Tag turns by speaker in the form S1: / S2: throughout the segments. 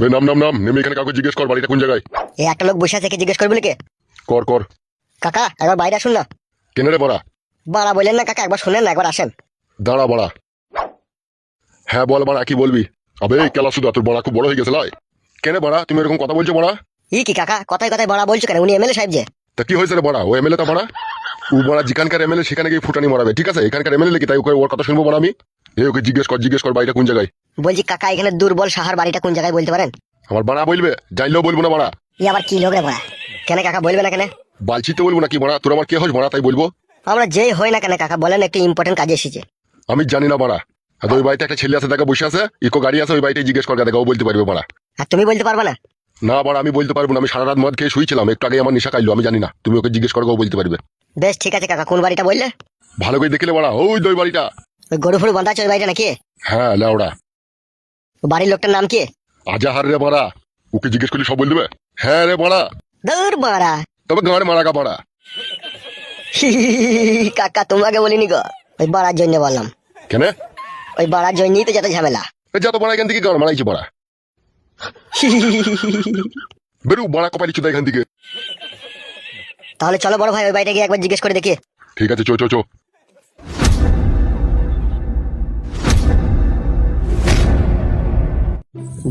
S1: বে নাম নাম নাম নেমে এখানে কাউকে জিজ্ঞেস কর বাড়িটা কোন জায়গায়।
S2: এই একটা লোক বসে আছে, কে জিজ্ঞেস করবি নাকি?
S1: কর কর।
S2: কাকা একবার বাইরে আসুন না।
S1: কেন রে বড়া?
S2: বাড়া বললেন না কাকা, একবার শোনেন না, একবার আসেন।
S1: দাঁড়া বড়া। হ্যাঁ বল বড়া, কি বলবি? আবে কেলা সুদা, তোর বড়া খুব বড় হয়ে গেছে লাই। কেন বড়া তুমি এরকম কথা বলছো বড়া?
S2: ই কি কাকা, কথায় কথায় বাড়া বলছো কেন? উনি এমএলএ সাহেব যে।
S1: তা কি হয়েছে রে বড়া? ও এমএলএ তা বড়া? ও বড়া যেখানকার এমএলএ সেখানে গিয়ে ফুটানি মারাবে, ঠিক আছে? এখানকার এমএলএ কি তাই ওকে ওর কথা শুনবো বড়া আমি? ওকে জিজ্ঞেস কর বাড়িটা কোন জায়গায়।
S2: বলছি কাকা, এখানে দুর্বল সাহার বাড়িটা কোন জায়গায় বলতে পারেন?
S1: আমার বাড়া বলবে, জানলেও বলবো না বড়া।
S2: ই আবার কি লোক রে বাড়া? কেন কাকা বলবে না কেন?
S1: বালছি তো বলবো না কি বড়া? তোর আমার কে হোস বড়া তাই বলবো?
S2: আমরা যেই হই না কেন কাকা, বলেন একটু ইম্পর্টেন্ট কাজে এসেছে।
S1: আমি জানি না বড়া। আর ওই বাড়িতে একটা ছেলে আছে দেখা বসে আছে, ইকো গাড়ি আছে, ওই বাড়িতে জিজ্ঞেস কর দেখা, ও বলতে পারবে বড়া।
S2: আর তুমি বলতে পারবে না?
S1: না বড়া আমি বলতে পারবো না, আমি সারা রাত মদ খেয়ে শুয়েছিলাম, একটু আগে আমার নেশা খাইলো, আমি জানি না। তুমি ওকে জিজ্ঞেস করো, ও বলতে পারবে।
S2: বেশ ঠিক আছে কাকা, কোন বাড়িটা বললে?
S1: ভালো করে দেখলে বড়া, ওই ওই বাড়িটা।
S2: ওই গরু ফুরু বাঁধা আছে ওই বাড়িটা নাকি?
S1: হ্যাঁ লেওড়া।
S2: বাড়ির লোকটার নাম কি?
S1: আজাহার রে বড়া। ওকে জিজ্ঞেস করলে সব বল দেবে। হ্যাঁ রে বড়া।
S2: দূর বাড়া।
S1: তবে গাঁড় মারা গা বড়া।
S2: কাকা তোমাকে বলিনি গো, ওই বাড়ার জন্য বললাম।
S1: কেন?
S2: ওই বাড়ার জন্যই তো যত ঝামেলা।
S1: যত বড়া এখান থেকে গাঁড় মারাইছে বড়া। বেরু বড়া কপালি চুদা এখান থেকে।
S2: তাহলে চলো বড় ভাই, ওই বাড়িটা গিয়ে একবার জিজ্ঞেস করে দেখি।
S1: ঠিক আছে চো চো চো।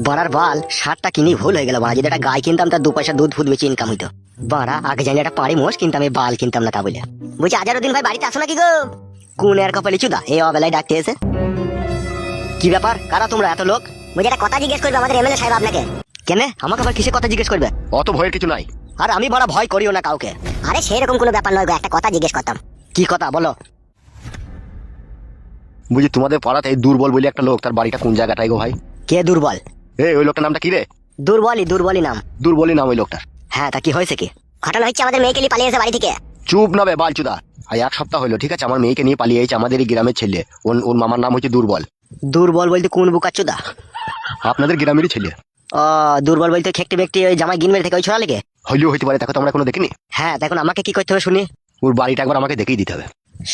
S2: বাড়ার বাল সারটা কিনি ভুল হয়ে গেল বাড়া। যদি একটা গাই কিনতাম তার 2 পয়সা দুধ ফুদ বেশি ইনকাম হইতো। বাড়া আগে জানি একটা পাড়ি মোষ কিনতাম, এই বাল কিনতাম না তা বলে। বলছি আজারউদ্দিন ভাই বাড়িতে আসো নাকি গো? কোন এর কপালি চুদা এই অবেলায় ডাকতে এসে? কি ব্যাপার, কারা তোমরা এত লোক? বলছি একটা কথা জিজ্ঞেস করবে আমাদের এমএলএ সাহেব আপনাকে। কেন আমাকে আবার কিসে কথা জিজ্ঞেস করবে?
S1: অত ভয়ের কিছু নাই।
S2: আর আমি বড় ভয় করিও না কাউকে। আরে সেরকম কোনো ব্যাপার নয় গো, একটা কথা জিজ্ঞেস করতাম। কি কথা বলো?
S3: বুঝি তোমাদের পাড়াতে এই দুর্বল বলে একটা লোক, তার বাড়িটা কোন জায়গাটাই গো ভাই?
S2: কে দুর্বল?
S3: ওই লোকটার নামটা কি রে?
S2: দুর্বলই নাম।
S3: দুর্বলই নাম ওই লোকটার।
S2: হ্যাঁ তা কি হয়েছে কি? ঘটনা হচ্ছে আমাদের মেয়েকে নিয়ে পালিয়ে এসে বাড়ি থেকে।
S3: চুপ না বে বালচুদা। আর 1 সপ্তাহ হলো, ঠিক আছে? আমার মেয়েকে নিয়ে পালিয়ে এসেছে আমাদের এই গ্রামের ছেলে। ওর মামার নাম হচ্ছে দুর্বল।
S2: দুর্বল বলতে কোন বুকাচুদা?
S3: আপনাদের গ্রামেরই ছেলে।
S2: ও দুর্বল বলতে খেকটি ব্যক্তি ওই জামাই গিনমের থেকে ওই ছোড়া লেগে।
S3: হইলেও হইতে পারে, দেখো তো আমরা কোনো দেখিনি।
S2: হ্যাঁ দেখুন, আমাকে কি করতে হবে শুনি।
S3: ওর বাড়িটা একবার আমাকে দেখিয়ে দিতে হবে।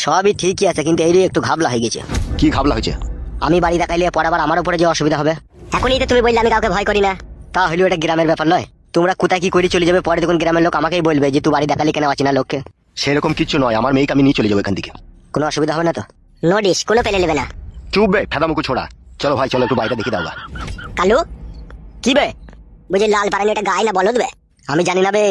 S2: সবই ঠিকই আছে, কিন্তু এই একটু ঘাবলা হয়ে গেছে।
S3: কি ঘাবলা হয়েছে?
S2: আমি বাড়ি দেখাইলে পরে আবার আমার উপরে যে অসুবিধা হবে। এখনই তো তুমি বললে আমি কাউকে ভয় করি না। তা হইলেও এটা গ্রামের ব্যাপার নয়। তোমরা কোথায় কি করে চলে যাবে, পরে দেখুন গ্রামের লোক আমাকেই বলবে যে তুই বাড়ি দেখালি কেন অচেনা লোককে।
S3: সেরকম কিছু নয়, আমার মেয়েকে আমি নিয়ে চলে যাবো এখান থেকে।
S2: কোনো অসুবিধা হবে না তো? নোটিশ কোনো পেলে নেবে না।
S3: চুপ বে ফেদা মুখো ছোড়া। চলো ভাই চলো, একটু বাড়িটা দেখে দাও।
S2: কালু কি বে? বুঝি লাল পারানি এটা গায় না বলদ বে? আমি জানি না বে।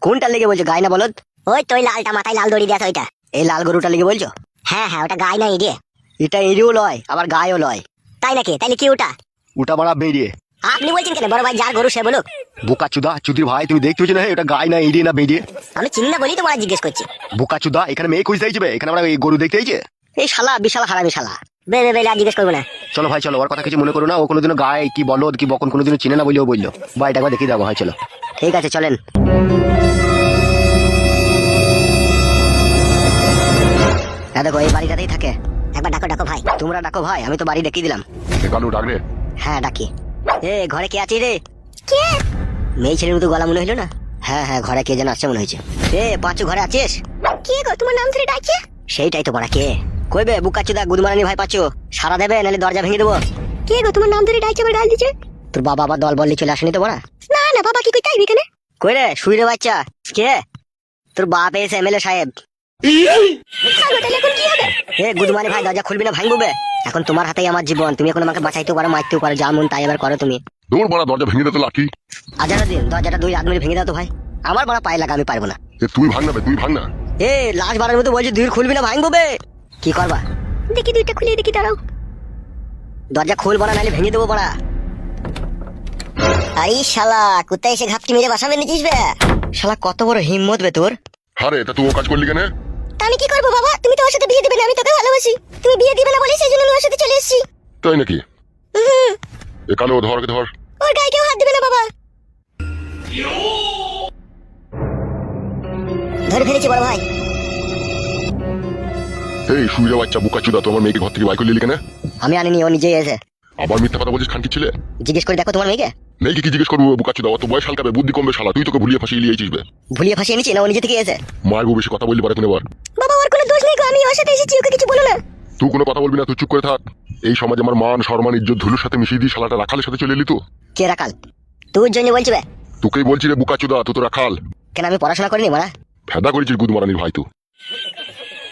S2: কোনটা লেগে বলছো গায় না বলদ? ওই তো লালটা মাথায় লাল দড়ি দেয়া ওইটা। এই লাল গরুটা লেগে বলছো? হ্যাঁ হ্যাঁ, ওটা গায় না ইডিয়ে। এটা ইডিও লয় আবার গায়ও লয়। তাই নাকি? তাইলে কি ওটা?
S3: ওটা বাড়া বেরিয়ে।
S2: আপনি বলছেন কেন? বড় ভাই যার গরু সে বলুক।
S3: বোকা চুদা চুদির ভাই, তুমি দেখতে হচ্ছে না ওটা গায় না ইডিয়ে না বেরিয়ে?
S2: আমি চিনি না বলি তোমার জিজ্ঞেস করছি।
S3: বোকা চুদা, এখানে মেয়ে খুঁজতে আইছে বে, এখানে আমরা এই গরু দেখতে আইছে।
S2: এই শালা বিশাল হারামি শালা। বে বে বে আর জিজ্ঞেস করবো না।
S3: চলো ভাই চলো, ওর কথা কিছু মনে করো না। ও কোনোদিনও গায়ে কি বলদ কি বকন কোনোদিনও চিনে না বললেও বললো। বাড়িটা একবার দেখিয়ে যাবো। হয় চলো।
S2: ঠিক আছে চলেন। হ্যাঁ দেখো এই বাড়িটাতেই থাকে। একবার ডাকো ডাকো ভাই। তোমরা ডাকো ভাই, আমি তো বাড়ি দেখিয়ে দিলাম।
S1: কালু ডাক রে।
S2: হ্যাঁ ডাকি। ঘরে কে আছে রে? কে? মেয়ে ছেলের মতো গলা মনে হইলো না? হ্যাঁ হ্যাঁ, ঘরে কে যেন আসছে মনে হয়েছে। পাঁচু ঘরে আছিস? কে গো তোমার নাম ধরে ডাকছে? সেইটাই তো বড়া কে? কইবে বুকাচুদা গুদমারানি ভাই পাঁচু। সারা দেবে নাহলে দরজা ভেঙে দেবো। কে গো তোমার নাম ধরে ডাকছে আবার গাল দিচ্ছে? তোর বাবা আবার দল বললি চলে আসেনি তো বড়া? না না, বাবা কি কই তাইবি কেনে? কই রে শুই রে বাচ্চা। কে? তোর বাপ এসে এমএলএ সাহেব। গুদমানি ভাই দরজা খুলবি না ভাঙবো বে? এখন তোমার হাতেই আমার জীবন, তুমি এখন আমাকে বাঁচাইতেও পারো মারতেও পারো, যা মন তাই এবার করো তুমি।
S1: দূর বড়া, দরজা ভেঙে দে তো লাঠি।
S2: দিন দরজাটা 2 হাত মিলে ভেঙে দাও তো ভাই। আমার বড় পায়ে লাগা, আমি পারবো না।
S1: তুই ভাঙ না বে, তুই ভাঙ না।
S2: লাস্ট বারের মতো বলছি দুই খুলবি না ভাঙবো বে। কি করবা? দেখি 2টা খুলে দেখি, দাঁড়াও। দরজা খুলবো না নাহলে ভেঙে দেবো বড়া। আরে শালা কোথায় এসে ঘাপটি মেরে বাসাবে নিছিস বে? শালা কত বড় হিম্মত বে তোর।
S1: আরে তা তুই ও কাজ করলি কেন?
S2: আমি কি করবো বাবা? তুমি তো ওর সাথে বিয়ে দিবে না, আমি তোকে ভালোবাসি। তুমি বিয়ে দিবে না বলে সেই জন্য আমি ওর সাথে চলে এসেছি।
S1: তাই নাকি? কালু ধর ধর।
S2: ওর গায়ে কেউ হাত দিবে না বাবা। ধরে ফেলেছি বড় ভাই।
S1: এই শুয়ে বাচ্চা বুকা চুদা, তোমার মেয়েকে ঘর থেকে বাইর করে নিলি কেন?
S2: আমি আনিনি, ও নিজেই এসে।
S1: আবার মিথ্যা কথা বলছিস খানকি ছেলে।
S2: জিজ্ঞেস করে দেখো তোমার মেয়েকে।
S1: মেয়েকে কি জিজ্ঞেস করবো বুকা চুদা? অত বয়স হালকাবে, বুদ্ধি কমবে শালা। তুই তোকে ভুলিয়ে ফাঁসিয়ে লিয়েছিস বে।
S2: ভুলিয়ে ফাঁসিয়ে নিচ্ছি না, ও নিজে থেকে এসে।
S1: মারবো বেশি কথা বললি পারে তুমি আবার।
S2: বাবা ওর কোনো দোষ নেই গো, আমি ওর সাথে এসেছি, ওকে কিছু বলো না।
S1: তুই কোনো কথা বলবি না, তুই চুপ করে থাক। এই সমাজে আমার মান সম্মান ইজ্জত ধুলুর সাথে মিশিয়ে দিয়ে শালাটা রাখালের সাথে চলে এলি তো।
S2: কে রাখাল? তোর জন্য বলছি বে।
S1: তোকেই বলছি রে বুকা চুদা, তোরা খাল
S2: কেন আমি পড়াশোনা করিনি মারা?
S1: ফেদা করেছিস গুদমারানির ভাই। তুই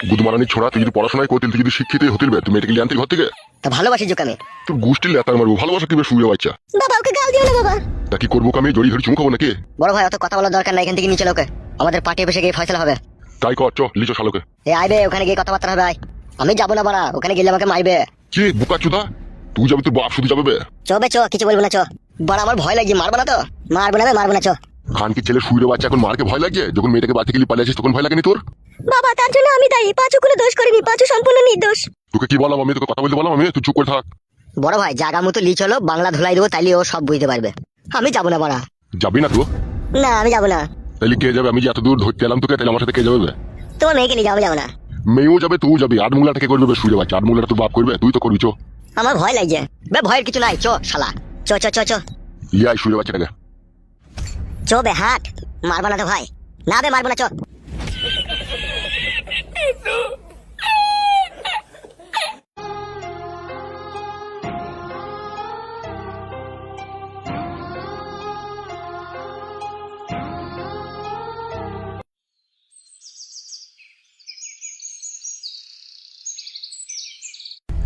S1: গুদমারানির ছোড়া, তুই যদি পড়াশোনায় করতিল, তুই যদি শিক্ষিত হতিল বে, তুই মেডিকেল আনতিল ঘর থেকে।
S2: তা ভালোবাসি যোগ আমি।
S1: তোর গোষ্ঠীর লেতার মারবো, ভালোবাসা কি বে শুয়ে বাচ্চা।
S2: বাবা ওকে গাল দিও না বাবা।
S1: তা কি করবো আমি, জড়ি ধরে চুমু খাবো নাকি?
S2: বড় ভাই অত কথা বলার দরকার নাই, এখান থেকে নিচে লোকে আমাদের পার্টি অফিসে গিয়ে ফয়সালা হবে।
S1: তাই কর, চ লিচো শালোকে।
S2: এ আইবে, ওখানে গিয়ে কথাবার্তা হবে। আয়। আমি যাবো না বাড়া, ওখানে গেলে আমাকে মারবে।
S1: কি বুকা চুদা, তুই যাবি, তোর বাপ শুধু যাবে বে।
S2: চ বে চ, কিছু বলবো না চ। বাড়া আমার ভয় লাগছে, মারবো না তো। মারবো না বে, মারবো না চ।
S1: খান কি ছেলে শুয়ে বাচ্চা, এখন মারকে ভয় লাগছে? যখন মেয়েটাকে বাড়ি থেকে পালিয়েছিস তখন ভয় লাগেনি তোর?
S2: বাবা তার জন্য আমি দায়ী, পাঁচু কোনো দোষ করিনি, পাঁচু সম্পূর্ণ নির্দোষ।
S1: তোকে কি বললাম আমি, তোকে কথা বলতে বললাম আমি? তুই চুপ করে থাক।
S2: বড় ভাই জায়গা মতো লি চলো, বাংলা ধুলাই দেবো, তাইলে ও সব বুঝতে পারবে। আমি যাবো না বাড়া।
S1: যাবি না তো?
S2: না আমি যাবো না।
S1: তাহলে কে যাবে? আমি যে এত দূর ধরতে এলাম তোকে, তাহলে আমার সাথে কে যাবে বে?
S2: তোমার মেয়েকে নিয়ে যাবো, যাবো না।
S1: মেয়েও যাবে, তুই যাবি। আট মুলাটা কে করবে শুয়ে বাচ্চা? আট মুলাটা তোর বাপ করবে, তুই তো করবি। চো,
S2: আমার ভয় লাগছে বে, ভয়ের কিছু নাই, চ শালা। চ চ চ চ
S1: ইয়াই শুয়ে বাচ্চাটাকে।
S2: চ বে, হাট। মারবো না তো ভাই। না বে মারবো না, চ।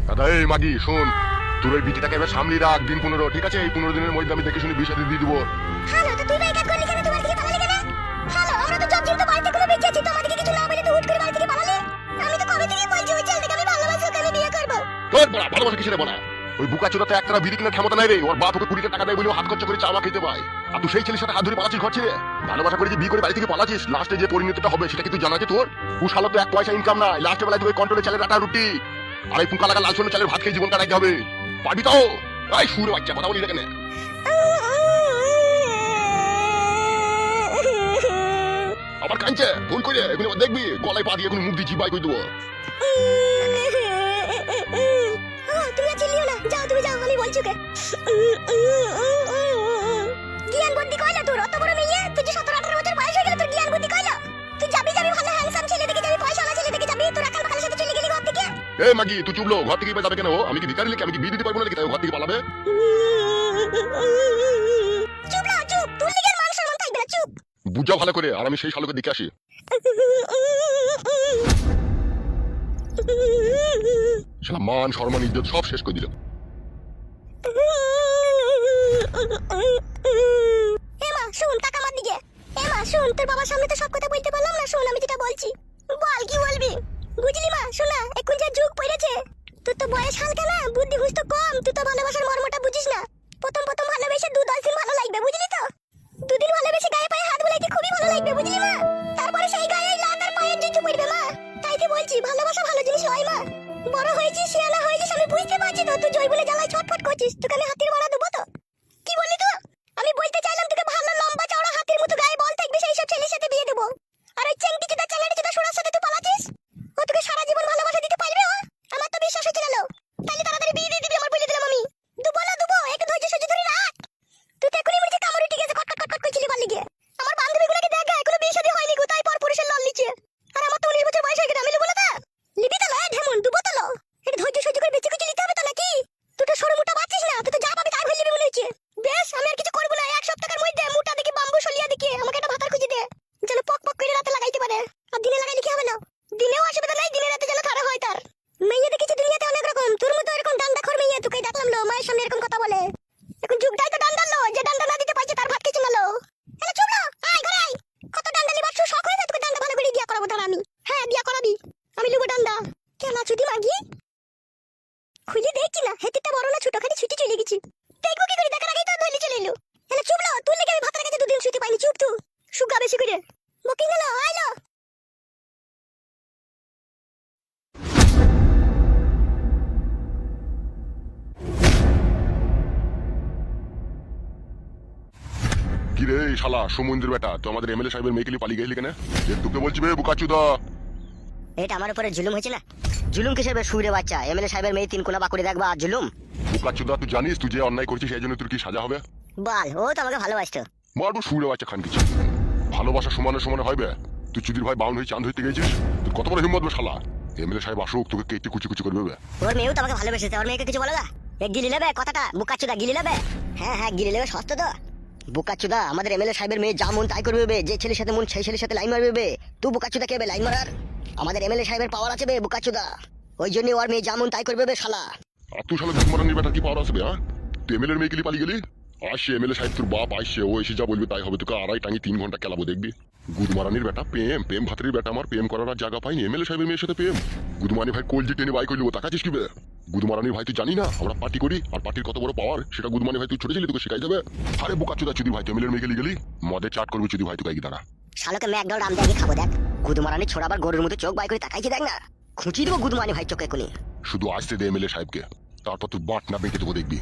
S1: দাদা এই মাগি শোন, তোর ওই বিটিটাকে এবার সামনে রাখ, দিন 15, ঠিক আছে? এই 15 দিনের মধ্যে আমি দেখে শুনে বিয়ে শাদী দিয়ে দিবো।
S2: হ্যালো, তো তুই ভাই কাজ করলি কেন? তোমার থেকে পালালি কেন? হ্যালো, আমরা তো জব জিম তো বাড়িতে কোনো বেঁচে আছি, তো আমাদেরকে কিছু না বলে তো হুট করে বাড়ি থেকে পালালি। আমি তো কবে থেকে বলছি ওই ছেলেটাকে আমি ভালোবাসি, ওকে আমি বিয়ে করব।
S1: তোর বড়া ভালোবাসা কিসের বড়া? ওই বুকা চোদাতে একটানা বিড়ি কেনার ক্ষমতা নাই রে। ওর বাপ ওকে 20 টাকা দেয় বলে হাত খরচা করে চাওয়া খেতে পায়। আর তুই সেই ছেলের সাথে হাত ধরে পালাচ্ছিস ঘর ছেড়ে। ভালোবাসা করে যে বিয়ে করে বাড়ি থেকে পালাচ্ছিস, লাস্টে যে পরিণতিটা হবে সেটা কি তুই জানা আছে তোর? তুই শালা তো এক পয়সা ইনকাম নাই, লাস্টে বেলায় তুই কন্ট্রোলে চালের আটা রুটি আর এই পুকা লাগা লাল সোনা চালের ভাত খেয়ে জীবন কাটাইতে হবে। পারবি তো? এই সুরে বাচ্চা কথা বলি না কেন? আবার কাঁদছে ভুল করে, এগুলো আবার দেখবি গলায় পা দিয়ে এখন মুখ দিয়ে জিবাই করে দেবো।
S2: তুমি আর চিল্লিও না, যাও তুমি যাও, আমি বলছি ওকে। জ্ঞান বুদ্ধি কইলা তোর? অত বড় মেয়ে, তুই যে 17-18 বছর বয়স হয়ে গেল, তোর জ্ঞান বুদ্ধি কইলা? তুই যাবি ভালো হ্যান্ডসাম ছেলে দেখে যাবি, পয়সাওয়ালা ছেলে দেখে যাবি, তোর আকাল বাকালের সাথে চলে গেলি ঘর থেকে।
S1: এ মাগি তুই চুপলো, ঘর থেকে যাবে কেন? আমি কি ভিখারি নাকি? আমি কি বিয়ে দিতে পারবো না নাকি তাই ঘর থেকে পালাবে?
S2: চুপ না, চুপ, তোর লিগে মান সম্মান থাকবে না, চুপ।
S1: বুঝাও ভালো করে, আর আমি সেই শালোকে দেখে আসি। শালা মান সম্মান ইজ্জত সব শেষ করে দিল।
S2: এমা শুন, টাকা মার দিকে। এমা শুন, তোর বাবার সামনে তো সব কথা বলতে পারলাম না, শুন আমি যেটা বলছি। বল কি বলবি? বুঝলি মা, শোনা এখন যা যুগ পড়েছে, তোর তো বয়স হালকা না, বুদ্ধি হুশ তো কম, তুই তো ভালোবাসার মর্মটা বুঝিস না। প্রথম ভালোবেসে 2-10 দিন ভালো লাগবে, বুঝলি তো? 2 দিন ভালোবেসে গায়ে পায়ে হাত বুলাইতে খুবই ভালো লাগবে, বুঝলি মা? তারপরে সেই গায়ে লাত আর পায়ের জুতো পড়বে মা। তাই তো বলছি ভালোবাসা ভালো জিনিস হয় মা। বড় হয়েছিস, শিয়ানা হয়েছিস, আমি বুঝতে পারছি তো তুই জয় বলে জ্বালায় ছটফট করছিস। তোকে আমি হাতির মারা দেবো তো? কি বললি তুই? আমি বলতে চাইলাম তোকে ভালো লম্বা চওড়া হাতির মতো গায়ে বল থাকবে সেই সব ছেলের সাথে বিয়ে দেবো। আর ওই চেংটি চোদা চ্যাংড়ি চোদা সোনার সাথে তুই পালাচ্ছিস, ও তোকে সারা জীবন ভালোবাসা দিতে পারবে? ও আমার তো বিশ্বাস হচ্ছে না। তাহলে তাড়াতাড়ি বিয়ে দিয়ে দিবি, আমার বলে দিলাম আমি। দুবো না দুবো, একটু ধৈর্য সহ্য ধরে রাখ। তুই তো এখনই মনে কামড় উঠে গেছে, কট করছিলি পারলি গিয়ে। আমার বান্ধবীগুলোকে দেখ, এখনো বিয়ে শাদী হয়নি গো, তাই পর পুরুষের লল নিচ্ছে। আর আমার তো 19 বছর বয়স হয়ে গেছে, আমি লিবো না তা? লিবি তো লয় ঢেমন, দুবো তো লো। একটু ধৈর্য সহ্য করে বেঁচে কিছু নিতে হবে তো নাকি? তুই তো সরু মোটা বাচ্চিস না, তুই তো যা পাবি তাই হয়ে লিবি মনে হচ্ছে। বেশ, আমি আর কিছু করবো না, 1 সপ্তাহের মধ্যে মোটা দেখি বাম্বু সলিয়া দেখি আমাকে একটা ভাতার খুঁজে দে, যেন পক পক করে রাতে লাগাইতে পারে। আর দিনে লাগাইলে কি হবে না? দিনেও অসুবিধা নাই, দিনে রাতে যেন খারাপ হয় তার। মেয়ে দেখেছি দুনিয়াতে অনেক রকম, তোর মতো এরকম ডান্ডা খোর মেয়ে তোকে ডাকলাম লো, মায়ের সামনে এরকম কথা বলে। এখন যুগটাই তো ডান্ডার লো, যে ডান্ডা না দিতে পারছে তার ভাত খেয়েছে না লো। হ্যালো চুপ লো, আয় ঘরে আয়। কত ডান্ডা লিবার শখ হয়ে যায় তোকে, ডান্ডা ভালো করে বিয়া করাবো তার আমি। হ্যাঁ বিয়া করাবি, আমি লিবো ডান্ডা। কেন চুদি মাগি খুলে দেখছি না, হেতিটা বড় না ছোট, খালি ছুটি চলে গেছি। দেখবো কি করে, দেখার আগেই তো ধরে চলে এলো। হ্যালো চুপ লো, তুই লেগে আমি ভাতের কাছে 2 দিন শুতে পাইনি, চুপ তুই। সুগা বেশি করে বকিং গেল, আইলো।
S1: কি রে শালা সমুদ্রের বেটা, তো আমাদের এমএলএ সাহেবের মেয়েকে নিয়ে পালিয়ে গেলি কেন? যে তোকে বলছি বে বুকা চুদা।
S2: এটা আমার উপরে জুলুম হয়েছে না? জুলুম কিসের বে সুরে বাচ্চা? এমএলএ সাহেবের মেয়ে 3 কোনা বাকুড়ে দেখবা আর জুলুম?
S1: বুকা চুদা, তুই জানিস তুই যে অন্যায় করছিস সেই জন্য তোর কি সাজা হবে?
S2: বল, ও তো আমাকে ভালোবাসতো।
S1: মারবো সুরে বাচ্চা খান কিছু। ভালোবাসা সমানে সমানে হইবে? তুই চুদির ভাই বাউন হয়ে চাঁদ হইতে গেছিস, তোর কত বড় হিম্মত বে শালা? এমএলএ সাহেব আসুক, তোকে কেটে কুচি কুচি করবে বে।
S2: ওর মেয়েও তো আমাকে ভালোবেসেছে, ওর মেয়েকে কিছু বলো না? এ গিলি নেবে কথাটা, বুকাচ্চুদা গিলি নেবে? হ্যাঁ হ্যাঁ গিলি নেবে, সস্তা তো। বুকাচুদা আমাদের এমএলএ সাহেবের মেয়ে যা মন তাই করবে বে, যে ছেলের সাথে মন সেই ছেলের সাথে লাইন মারবে বে। তুই বুকাচুদা কে বে লাইন মারার? আমাদের এমএলএ সাহেবের পাওয়ার আছে বে বুকাচুদা, ওই জন্য ওর মেয়ে যা মন তাই করবে বে শালা।
S1: আর তুই শালা গুদমারানির বেটা কি পাওয়ার আসবে? হ্যাঁ, তুই এমএলএর মেয়ে গেলি পালিয়ে গেলি। আসছে এমএলএ সাহেব তোর বাপ আসছে, ও এসে যা বলবে তাই হবে। তোকে আড়াই টাঙি 3 ঘন্টা খেলাবো দেখবি। গুদমারানির বেটা প্রেম ভাতের বেটা আমার প্রেম করার আর জায়গা পাইনি। এমএলএ সাহেবের মেয়ের সাথে প্রেম? গুদমানি ভাই কলজি টেনে বাই করলি, ও তাকাচ্ছিস কি বে? গুদমারানির ভাই তুই জানি না আমরা পার্টি করি, আর পার্টির কত বড় পাওয়ার সেটা গুদমানি ভাই তুই ছোট ছিলি, তোকে শেখাই যাবে। আরে বোকাচোদা চুদি ভাই, তুই এমএলএর মেয়ে গেলি মদে চাট করবি চুদি ভাই, তোকে কি দাঁড়া।
S2: শালোকে ম্যাকডাউন রাম দিয়ে খাবো দেখ। গুদমারানি ছোড়া আবার গরুর মতো চোখ বাই করে তাকাইছে দেখ না, খুঁচিয়ে দেবো গুদমানি ভাই চোখে এখনই।
S1: শুধু আসতে দে এমএলএ সাহেবকে, তারপর তুই বাট না বেঁকে দেবো দেখবি।